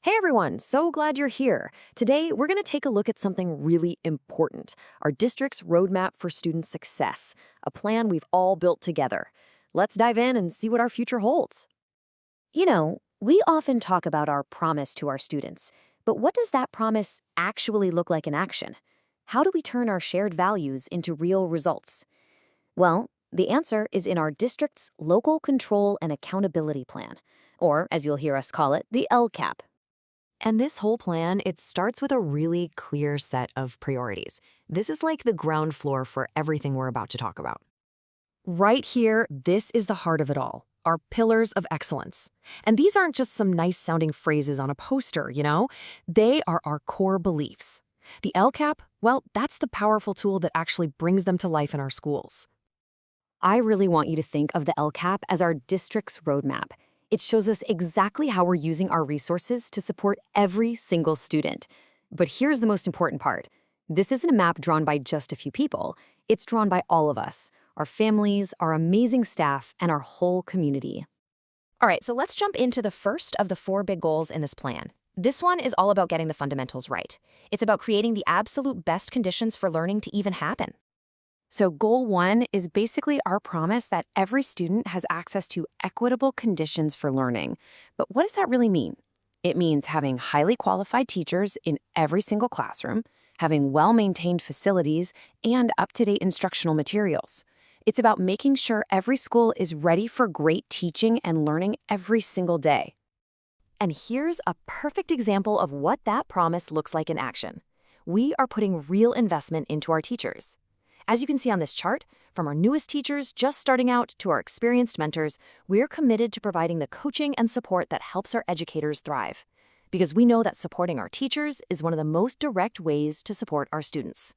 Hey everyone, so glad you're here. Today, we're going to take a look at something really important, our district's roadmap for student success, a plan we've all built together. Let's dive in and see what our future holds. We often talk about our promise to our students, but what does that promise actually look like in action? How do we turn our shared values into real results? Well, the answer is in our district's Local Control and Accountability Plan, or as you'll hear us call it, the Lcap. And this whole plan, it starts with a really clear set of priorities. This is like the ground floor for everything we're about to talk about. Right here, this is the heart of it all, our pillars of excellence. And these aren't just some nice-sounding phrases on a poster. They are our core beliefs. The LCAP, well, that's the powerful tool that actually brings them to life in our schools. I really want you to think of the LCAP as our district's roadmap. It shows us exactly how we're using our resources to support every single student. But here's the most important part. This isn't a map drawn by just a few people. It's drawn by all of us, our families, our amazing staff, and our whole community. All right, so let's jump into the first of the four big goals in this plan. This one is all about getting the fundamentals right. It's about creating the absolute best conditions for learning to even happen. So goal 1 is basically our promise that every student has access to equitable conditions for learning. But what does that really mean? It means having highly qualified teachers in every single classroom, having well-maintained facilities, and up-to-date instructional materials. It's about making sure every school is ready for great teaching and learning every single day. And here's a perfect example of what that promise looks like in action. We are putting real investment into our teachers. As you can see on this chart, from our newest teachers just starting out to our experienced mentors, we're committed to providing the coaching and support that helps our educators thrive. Because we know that supporting our teachers is one of the most direct ways to support our students.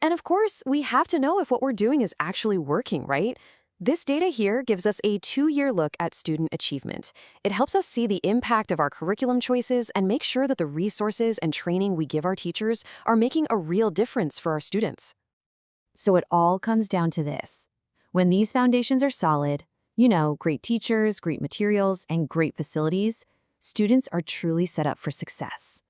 And of course, we have to know if what we're doing is actually working, right? This data here gives us a 2-year look at student achievement. It helps us see the impact of our curriculum choices and make sure that the resources and training we give our teachers are making a real difference for our students. So it all comes down to this. When these foundations are solid, great teachers, great materials, and great facilities, students are truly set up for success.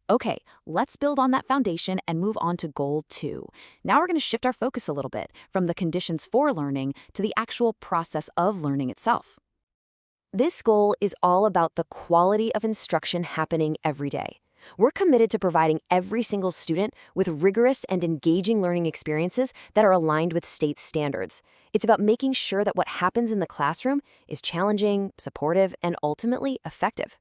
Okay, let's build on that foundation and move on to goal 2. Now we're going to shift our focus a little bit from the conditions for learning to the actual process of learning itself. This goal is all about the quality of instruction happening every day. We're committed to providing every single student with rigorous and engaging learning experiences that are aligned with state standards. It's about making sure that what happens in the classroom is challenging, supportive, and ultimately effective.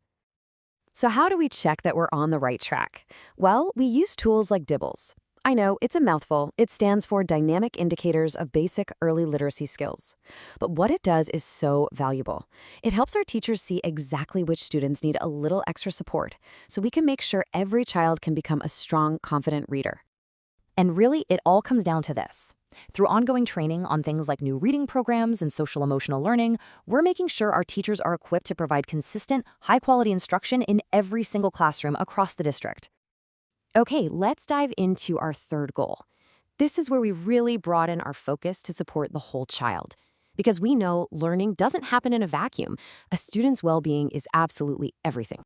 So how do we check that we're on the right track? Well, we use tools like DIBBLES. I know, it's a mouthful. It stands for Dynamic Indicators of Basic Early Literacy Skills. But what it does is so valuable. It helps our teachers see exactly which students need a little extra support, so we can make sure every child can become a strong, confident reader. And really, it all comes down to this. Through ongoing training on things like new reading programs and social-emotional learning, we're making sure our teachers are equipped to provide consistent, high-quality instruction in every single classroom across the district. Okay, let's dive into our third goal. This is where we really broaden our focus to support the whole child. Because we know learning doesn't happen in a vacuum. A student's well-being is absolutely everything.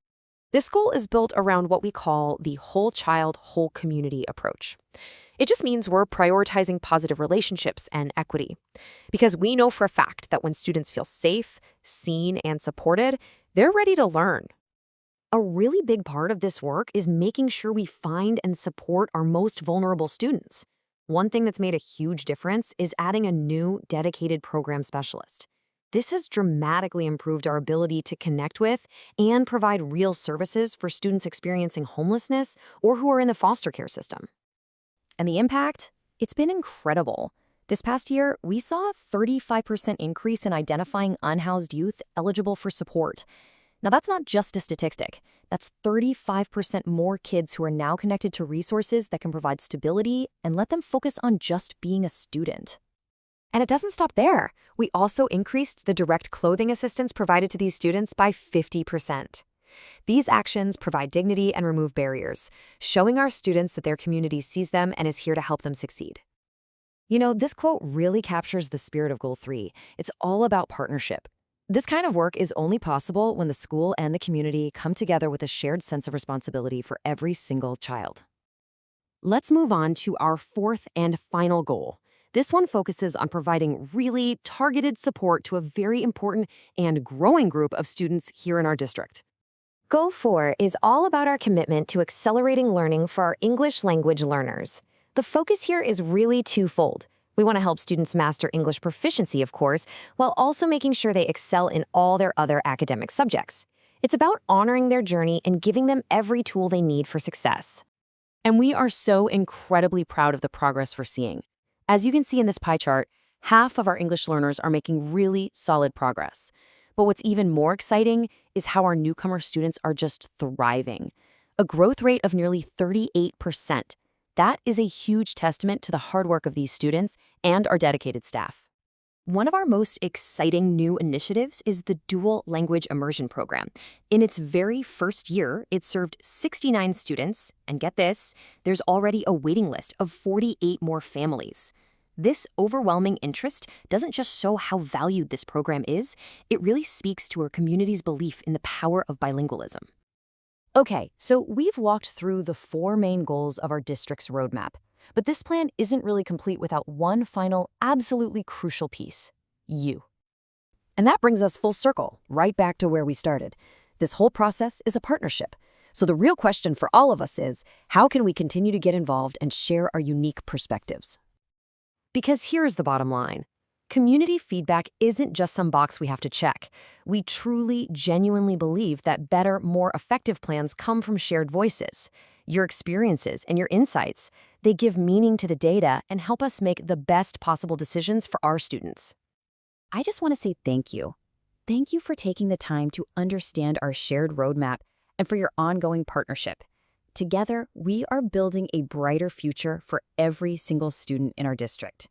This goal is built around what we call the whole child, whole community approach. It just means we're prioritizing positive relationships and equity. Because we know for a fact that when students feel safe, seen, and supported, they're ready to learn. A really big part of this work is making sure we find and support our most vulnerable students. One thing that's made a huge difference is adding a new dedicated program specialist. This has dramatically improved our ability to connect with and provide real services for students experiencing homelessness or who are in the foster care system. And the impact? It's been incredible. This past year, we saw a 35% increase in identifying unhoused youth eligible for support. Now, that's not just a statistic. That's 35% more kids who are now connected to resources that can provide stability and let them focus on just being a student. And it doesn't stop there. We also increased the direct clothing assistance provided to these students by 50%. These actions provide dignity and remove barriers, showing our students that their community sees them and is here to help them succeed. This quote really captures the spirit of Goal 3. It's all about partnership. This kind of work is only possible when the school and the community come together with a shared sense of responsibility for every single child. Let's move on to our fourth and final goal. This one focuses on providing really targeted support to a very important and growing group of students here in our district. Goal 4 is all about our commitment to accelerating learning for our English language learners. The focus here is really twofold. We want to help students master English proficiency, of course, while also making sure they excel in all their other academic subjects. It's about honoring their journey and giving them every tool they need for success. And we are so incredibly proud of the progress we're seeing. As you can see in this pie chart, half of our English learners are making really solid progress. But what's even more exciting is how our newcomer students are just thriving. A growth rate of nearly 38%. That is a huge testament to the hard work of these students and our dedicated staff. One of our most exciting new initiatives is the Dual Language Immersion Program. In its very first year, it served 69 students, and get this, there's already a waiting list of 48 more families. This overwhelming interest doesn't just show how valued this program is, it really speaks to our community's belief in the power of bilingualism. Okay, so we've walked through the 4 main goals of our district's roadmap. But this plan isn't really complete without one final, absolutely crucial piece: you. And that brings us full circle, right back to where we started. This whole process is a partnership. So the real question for all of us is, how can we continue to get involved and share our unique perspectives? Because here's the bottom line. Community feedback isn't just some box we have to check. We truly, genuinely believe that better, more effective plans come from shared voices. Your experiences and your insights, they give meaning to the data and help us make the best possible decisions for our students. I just want to say thank you. Thank you for taking the time to understand our shared roadmap and for your ongoing partnership. Together, we are building a brighter future for every single student in our district.